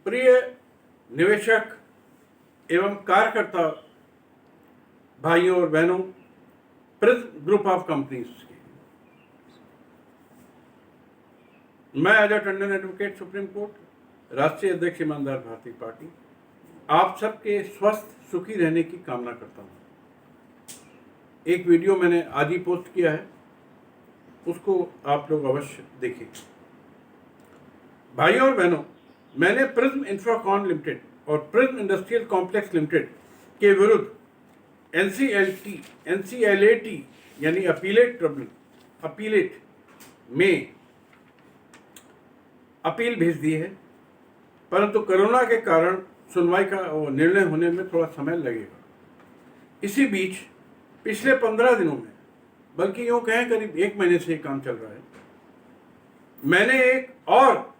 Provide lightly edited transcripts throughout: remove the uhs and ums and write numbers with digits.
प्रिय निवेशक एवं कार्यकर्ता भाइयों और बहनों, प्रिज्म ग्रुप ऑफ कंपनीज की मैं Ajay Tandon, advocate, supreme court, राष्ट्रीय अध्यक्ष ईमानदार भारतीय पार्टी, आप सबके स्वस्थ सुखी रहने की कामना करता हूं। एक वीडियो मैंने आज ही पोस्ट किया है, उसको आप लोग अवश्य देखें। भाइयों और बहनों, मैंने प्रिज्म इंफ्राकॉन लिमिटेड और प्रिज्म इंडस्ट्रियल कॉम्प्लेक्स लिमिटेड के विरुद्ध एनसीएलएटी यानी अपीलेट में अपील भेज दी है, परंतु कोरोना के कारण सुनवाई का निर्णय होने में थोड़ा समय लगेगा। इसी बीच पिछले 15 दिनों में, बल्कि यूँ कहें करीब 1 महीने से ये काम चल रहा है, मैंने एक और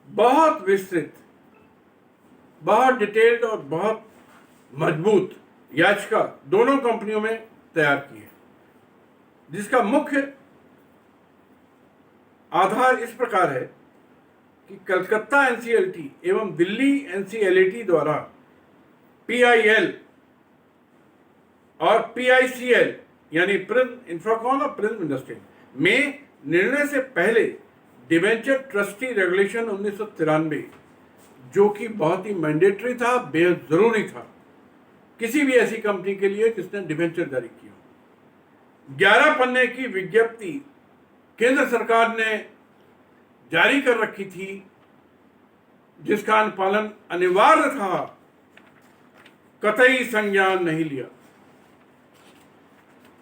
बहुत विस्तृत, बहुत डिटेल्ड और बहुत मजबूत याचिका दोनों कंपनियों में तैयार की है, जिसका मुख्य आधार इस प्रकार है कि कलकत्ता एनसीएलटी एवं दिल्ली एनसीएलटी द्वारा पीआईएल और पीआईसीएल यानी प्रिज्म इंफ्राकॉन और प्रिज्म इंडस्ट्रियल में निर्णय से पहले डिवेंचर ट्रस्टी रेगुलेशन 1993, जो कि बहुत ही मैंडेटरी था, बेहद जरूरी था किसी भी ऐसी कंपनी के लिए जिसने डिवेंचर जारी किया। 11 पन्ने की विज्ञप्ति केंद्र सरकार ने जारी कर रखी थी, जिसका अनुपालन अनिवार्य था, कतई संज्ञान नहीं लिया।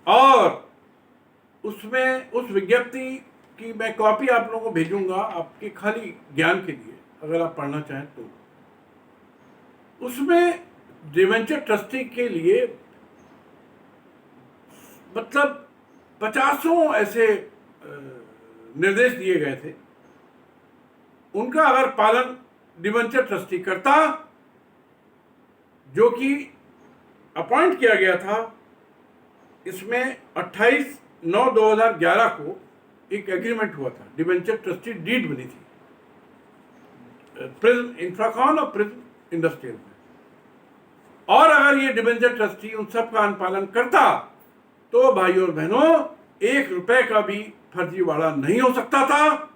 और उसमें उस विज्ञप्ति की मैं कॉपी आप लोगों को भेजूंगा, आपके खाली ज्ञान के लिए, अगर आप पढ़ना चाहें तो। उसमें डिवेंचर ट्रस्टी के लिए मतलब 50 ऐसे निर्देश दिए गए थे। उनका अगर पालन डिवेंचर ट्रस्टी करता, जो कि अपॉइंट किया गया था, इसमें 28/9/2011 को एक एग्रीमेंट हुआ था, डिवेंचर ट्रस्टी डीड बनी थी प्रिज्म इंफ्राकॉन और प्रिज्म इंडस्ट्रियल में। और अगर ये डिवेंचर ट्रस्टी उन सब का अनुपालन करता तो भाइयों और बहनों, 1 रुपए का भी फर्जीवाड़ा नहीं हो सकता था।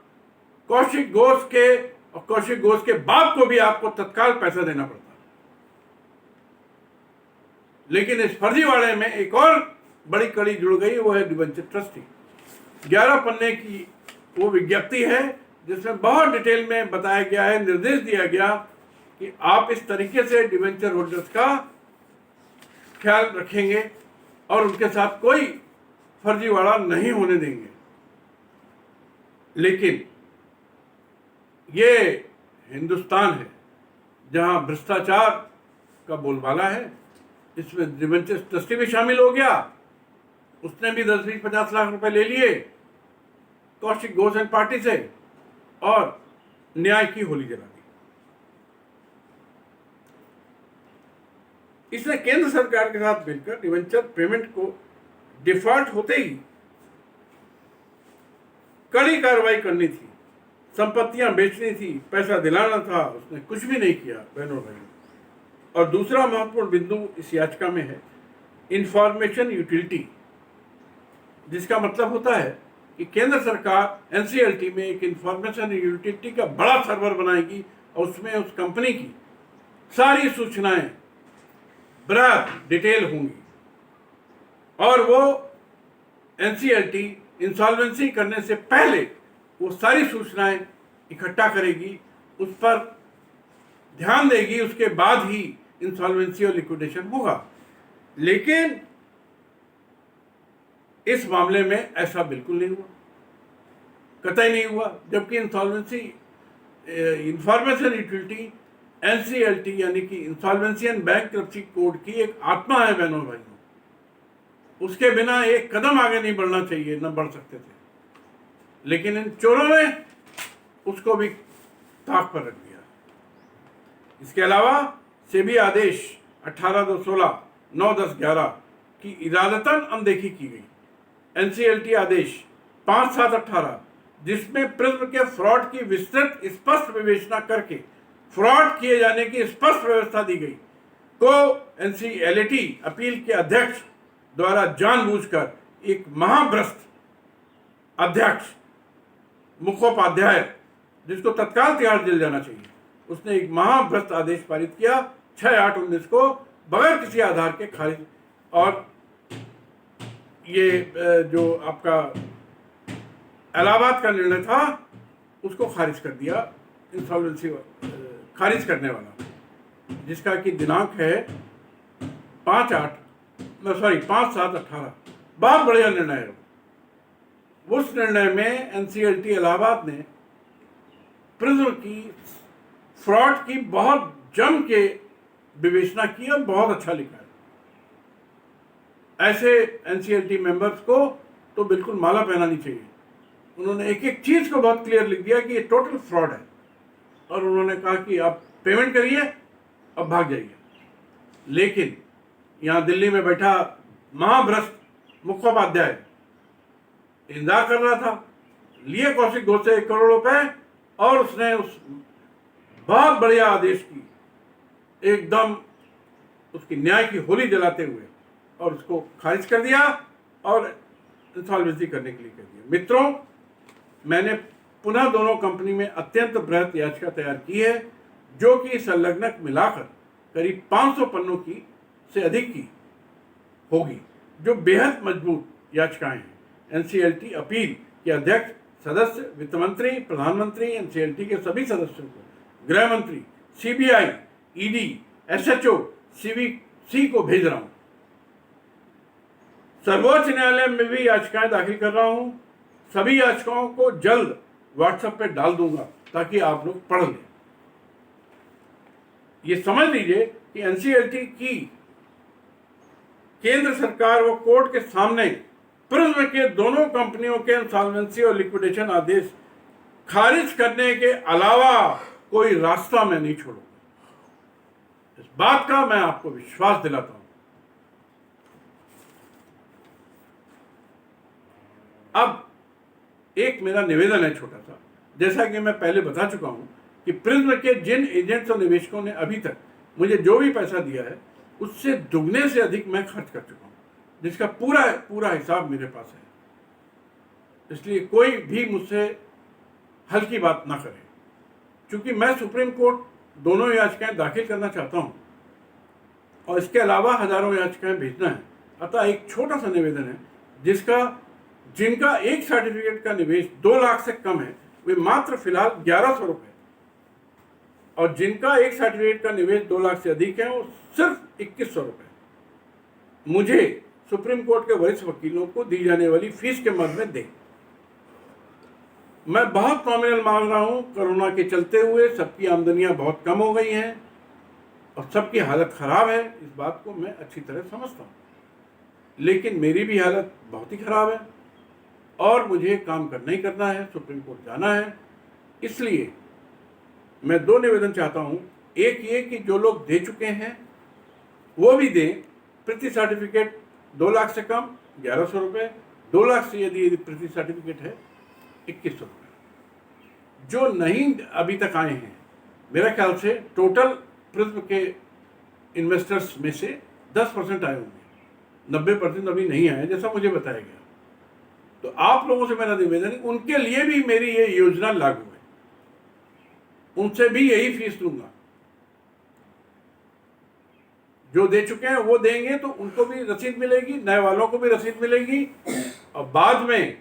कौशिक घोष के बाप को भी आपको तत्काल पैसा देना पड़ता। लेकिन इस फर्जीवाड़े में एक और बड़ी कड़ी जुड़ गई, वो है डिवेंचर ट्रस्टी। 11 पन्ने की वो विज्ञप्ति है, जिसमें बहुत डिटेल में बताया गया है, निर्देश दिया गया कि आप इस तरीके से डिवेंचर होल्डर्स का ख्याल रखेंगे और उनके साथ कोई फर्जीवाड़ा नहीं होने देंगे। लेकिन ये हिंदुस्तान है जहां भ्रष्टाचार का बोलबाला है। इसमें डिवेंचर ट्रस्टी भी शामिल हो गया, उसने भी 10-20-50 लाख रुपए ले लिए कौशिक घोष एंड पार्टी से और न्याय की होली जला दी। इसने केंद्र सरकार के साथ मिलकर डिवेंचर पेमेंट को डिफॉल्ट होते ही कड़ी कार्रवाई करनी थी, संपत्तियां बेचनी थी, पैसा दिलाना था। उसने कुछ भी नहीं किया बहनों भाइयों। और दूसरा महत्वपूर्ण बिंदु इस याचिका में है इंफॉर्मेशन यूटिलिटी, जिसका मतलब होता है कि केंद्र सरकार एनसीएलटी में एक इंफॉर्मेशन यूटिलिटी का बड़ा सर्वर बनाएगी और उसमें उस कंपनी की सारी सूचनाएं बराबर डिटेल होंगी और वो एनसीएलटी इंसॉल्वेंसी करने से पहले वो सारी सूचनाएं इकट्ठा करेगी, उस पर ध्यान देगी, उसके बाद ही इंसॉल्वेंसी और लिक्विडेशन होगा। लेकिन इस मामले में ऐसा बिल्कुल नहीं हुआ, कतई नहीं हुआ। जबकि इंसॉल्वेंसी इंफॉर्मेशन यूटिलिटी एनसीएलटी यानी कि इंसॉल्वेंसी एंड बैंक्रप्सी कोड की एक आत्मा है बहनों भाइयों, उसके बिना एक कदम आगे नहीं बढ़ना चाहिए, न बढ़ सकते थे। लेकिन इन चोरों ने उसको भी ताक पर रख दिया। इसके अलावा सेबी आदेश 18/2/16, 9/10/11 की इरादतन अनदेखी की गई। एनसीएलटी आदेश 5/7/18, जिसमें प्रिज्म के फ्रॉड की विस्तृत स्पष्ट विवेचना करके फ्रॉड किए जाने की स्पष्ट व्यवस्था दी गई को एनसीएलटी अपील के अध्यक्ष द्वारा जानबूझकर एक महाभ्रष्ट अध्यक्ष मुखोपाध्याय, जिसको तत्काल तिहाड़ जेल जाना चाहिए, उसने एक महाभ्रष्ट आदेश पारित किया 6/8/19 को बगैर किसी आधार के खारिज। और ये जो आपका इलाहाबाद का निर्णय था उसको खारिज कर दिया, इंसॉल्वेंसी खारिज करने वाला, जिसका कि दिनांक है 5/7/18। बहुत बढ़िया निर्णय है। उस निर्णय में एनसीएलटी इलाहाबाद ने प्रिज्म की फ्रॉड की बहुत जम के विवेचना की और बहुत अच्छा लिखा है। ऐसे एनसीएलटी मेंबर्स को तो बिल्कुल माला पहनानी चाहिए। उन्होंने एक एक चीज को बहुत क्लियर लिख दिया कि ये टोटल फ्रॉड है, और उन्होंने कहा कि आप पेमेंट करिए अब भाग जाइए। लेकिन यहाँ दिल्ली में बैठा महाभ्रष्ट मुखोपाध्याय इंतजार कर रहा था, लिए कौशिक घोष से 1 करोड़ रुपए, और उसने उस बहुत बढ़िया आदेश की एकदम उसकी न्याय की होली जलाते हुए और उसको खारिज कर दिया और इंसॉल्वेंसी करने के लिए कर दिया। मित्रों, मैंने पुनः दोनों कंपनी में अत्यंत बृहत याचिका तैयार की है, जो कि संलग्नक मिलाकर करीब 500 पन्नों की से अधिक की होगी, जो बेहद मजबूत याचिकाएं हैं। एनसीएलटी अपील के अध्यक्ष, सदस्य, वित्त मंत्री, प्रधानमंत्री, एनसीएलटी के सभी सदस्यों को, गृह मंत्री, सीबीआई, ईडी, एसएचओ, सीवीसी को भेज रहा हूं। सर्वोच्च न्यायालय में भी याचिकाएं दाखिल कर रहा हूं। सभी याचिकाओं को जल्द व्हाट्सएप पे डाल दूंगा ताकि आप लोग पढ़ लें। ये समझ लीजिए कि एनसीएलटी की केंद्र सरकार व कोर्ट के सामने प्रिज्म के दोनों कंपनियों के इंसॉल्वेंसी और लिक्विडेशन आदेश खारिज करने के अलावा कोई रास्ता मैं नहीं छोड़ूंगा। इस बात का मैं आपको विश्वास दिलाता हूं। अब एक मेरा निवेदन है छोटा सा, जैसा कि मैं पहले बता चुका हूं कि प्रिज्म के जिन एजेंट्स और निवेशकों ने अभी तक मुझे जो भी पैसा दिया है उससे दुगने से अधिक मैं खर्च कर चुका हूं, जिसका पूरा हिसाब मेरे पास है। इसलिए कोई भी मुझसे हल्की बात ना करे, क्योंकि मैं सुप्रीम कोर्ट दोनों याचिकाएं दाखिल करना चाहता हूं और इसके अलावा हजारों याचिकाएं भेजना है। अतः एक छोटा सा निवेदन है, जिनका एक सर्टिफिकेट का निवेश 2 लाख से कम है वे मात्र फिलहाल 1100 रुपए, और जिनका एक सर्टिफिकेट का निवेश 2 लाख से अधिक है वो सिर्फ 2100 रुपए मुझे सुप्रीम कोर्ट के वरिष्ठ वकीलों को दी जाने वाली फीस के मद में दें। मैं बहुत नॉमिनल मांग रहा हूं। कोरोना के चलते हुए सबकी आमदनियां बहुत कम हो गई हैं और सबकी हालत खराब है, इस बात को मैं अच्छी तरह समझता हूं, लेकिन मेरी भी हालत बहुत ही खराब है और मुझे काम करना ही करना है, सुप्रीम कोर्ट जाना है। इसलिए मैं 2 निवेदन चाहता हूं। एक ये कि जो लोग दे चुके हैं वो भी दें। प्रति सर्टिफिकेट 2 लाख से कम 1100 रुपये, 2 लाख से यदि प्रति सर्टिफिकेट है 2100 रुपये। जो नहीं अभी तक आए हैं, मेरा ख्याल से टोटल प्रिज्म के इन्वेस्टर्स में से 10% आए होंगे, 90% अभी नहीं आए जैसा मुझे बताया गया। तो आप लोगों से मेरा निवेदन है, उनके लिए भी मेरी ये योजना लागू है, उनसे भी यही फीस लूंगा। जो दे चुके हैं वो देंगे तो उनको भी रसीद मिलेगी, नए वालों को भी रसीद मिलेगी, और बाद में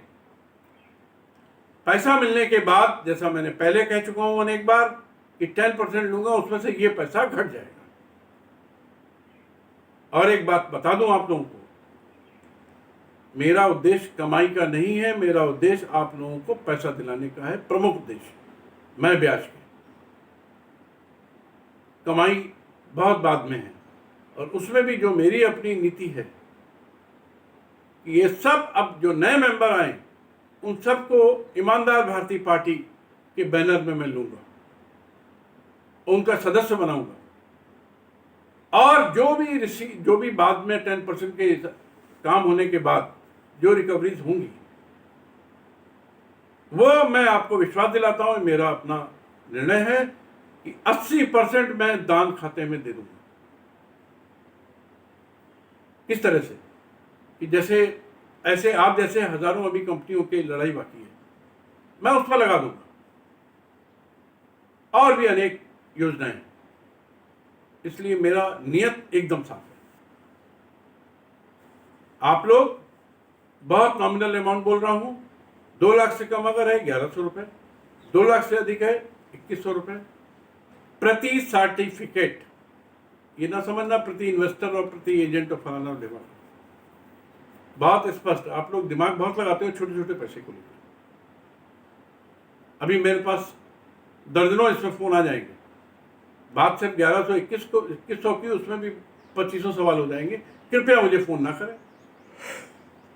पैसा मिलने के बाद, जैसा मैंने पहले कह चुका हूं अनेक बार, कि 10% लूंगा, उसमें से ये पैसा घट जाएगा। और एक बात बता दूं आप लोगों को, मेरा उद्देश्य कमाई का नहीं है, मेरा उद्देश्य आप लोगों को पैसा दिलाने का है, प्रमुख उद्देश्य। मैं ब्याज के, कमाई बहुत बाद में है, और उसमें भी जो मेरी अपनी नीति है कि ये सब अब जो नए मेंबर आए उन सबको ईमानदार भारतीय पार्टी के बैनर में मैं लूंगा, उनका सदस्य बनाऊंगा, और जो भी बाद में 10% के काम होने के बाद जो रिकवरीज होंगी वो मैं आपको विश्वास दिलाता हूं, मेरा अपना निर्णय है कि 80% मैं दान खाते में दे दूंगा। किस तरह से कि जैसे ऐसे आप जैसे हजारों अभी कंपनियों की लड़ाई बाकी है, मैं उस पर लगा दूंगा। और भी अनेक योजनाएं। इसलिए मेरा नियत एकदम साफ है। आप लोग बहुत नॉमिनल अमाउंट बोल रहा हूं, 2 लाख से कम अगर है 1100 रुपए, 2 लाख से अधिक है 2100 रुपए प्रति सर्टिफिकेट। ये ना समझना प्रति इन्वेस्टर और प्रति एजेंट और फलाना देवा। बहुत स्पष्ट। आप लोग दिमाग बहुत लगाते हो छोटे छोटे पैसे को लेकर। अभी मेरे पास दर्जनों इसमें फोन आ जाएंगे। बात सिर्फ 2100 की, उसमें भी 2500 सवाल हो जाएंगे। कृपया मुझे फोन ना करें।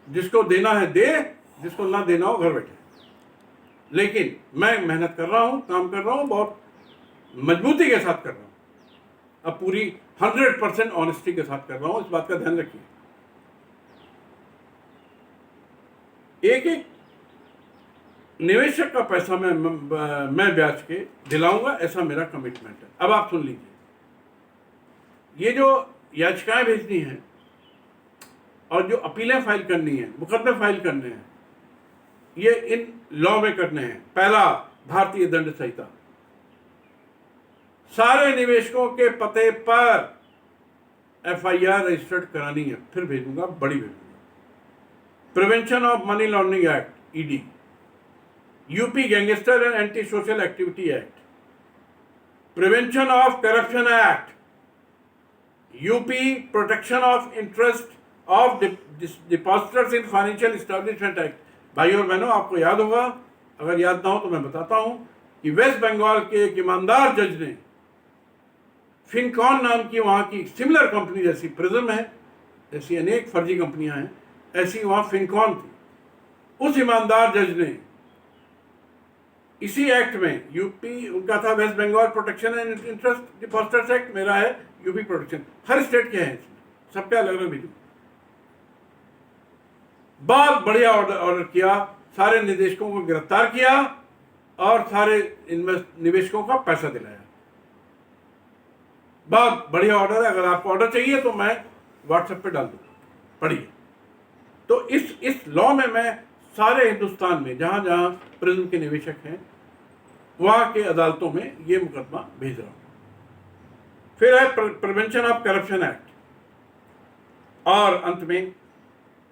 जिसको देना है दे, जिसको ना देना हो घर बैठे। लेकिन मैं मेहनत कर रहा हूं, काम कर रहा हूं, बहुत मजबूती के साथ कर रहा हूं। अब पूरी 100% ऑनेस्टी के साथ कर रहा हूं, इस बात का ध्यान रखिए। एक एक निवेशक का पैसा मैं ब्याज के दिलाऊंगा, ऐसा मेरा कमिटमेंट है। अब आप सुन लीजिए, ये जो याचिकाएं भेजनी है और जो अपीलें फाइल करनी है, मुकदमे फाइल करने हैं, ये इन लॉ में करने हैं। पहला, भारतीय दंड संहिता। सारे निवेशकों के पते पर FIR रजिस्टर्ड करानी है। फिर भेजूंगा, बड़ी भेजूंगा। Prevention of money laundering act ED, UP gangster and anti social activity act, prevention of corruption act, UP protection of interest of depositors in financial establishment act. भाई और बहनों, आपको याद होगा, अगर याद ना हो तो मैं बताता हूं कि वेस्ट बंगाल के एक ईमानदार जज ने फिनकॉन नाम की वहां की सिमिलर कंपनी, जैसी प्रिज्म है, ऐसी अनेक फर्जी कंपनियां हैं, ऐसी वहां फिनकॉन थी। उस ईमानदार जज ने इसी एक्ट में, यूपी उनका था West Bengal protection and interest depositors act, मेरा है यूपी प्रोटेक्शन। हर स्टेट के हैं इसमें, सबके अलग अलग भी। बहुत बढ़िया ऑर्डर किया, सारे निवेशकों को गिरफ्तार किया और सारे निवेशकों का पैसा दिलाया। बहुत बढ़िया ऑर्डर है। अगर आपको ऑर्डर चाहिए तो मैं व्हाट्सएप पे डाल दूंगा, पढ़िए। तो इस लॉ में मैं सारे हिंदुस्तान में जहां जहां प्रिज्म के निवेशक हैं, वहां के अदालतों में ये मुकदमा भेज रहा हूं। फिर है प्रिवेंशन ऑफ करप्शन एक्ट, और अंत में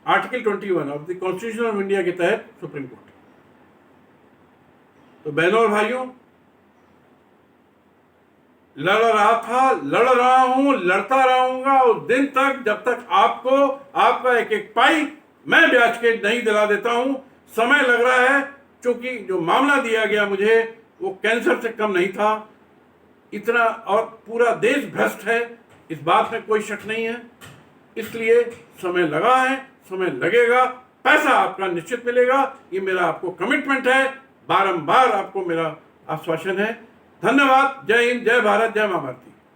article 21 of the constitution of India के तहत सुप्रीम कोर्ट। तो बहनों और भाइयों, लड़ रहा था, लड़ रहा हूं, लड़ता रहूंगा उस दिन तक जब तक आपको आपका एक एक पाई मैं ब्याज के नहीं दिला देता हूं। समय लग रहा है, क्योंकि जो मामला दिया गया मुझे वो कैंसर से कम नहीं था इतना, और पूरा देश भ्रष्ट है, इस बात में कोई शक नहीं है। इसलिए समय लगा है, समय लगेगा, पैसा आपका निश्चित मिलेगा। ये मेरा आपको कमिटमेंट है, बारंबार आपको मेरा आश्वासन है। धन्यवाद। जय हिंद, जय भारत, जय मां भारती।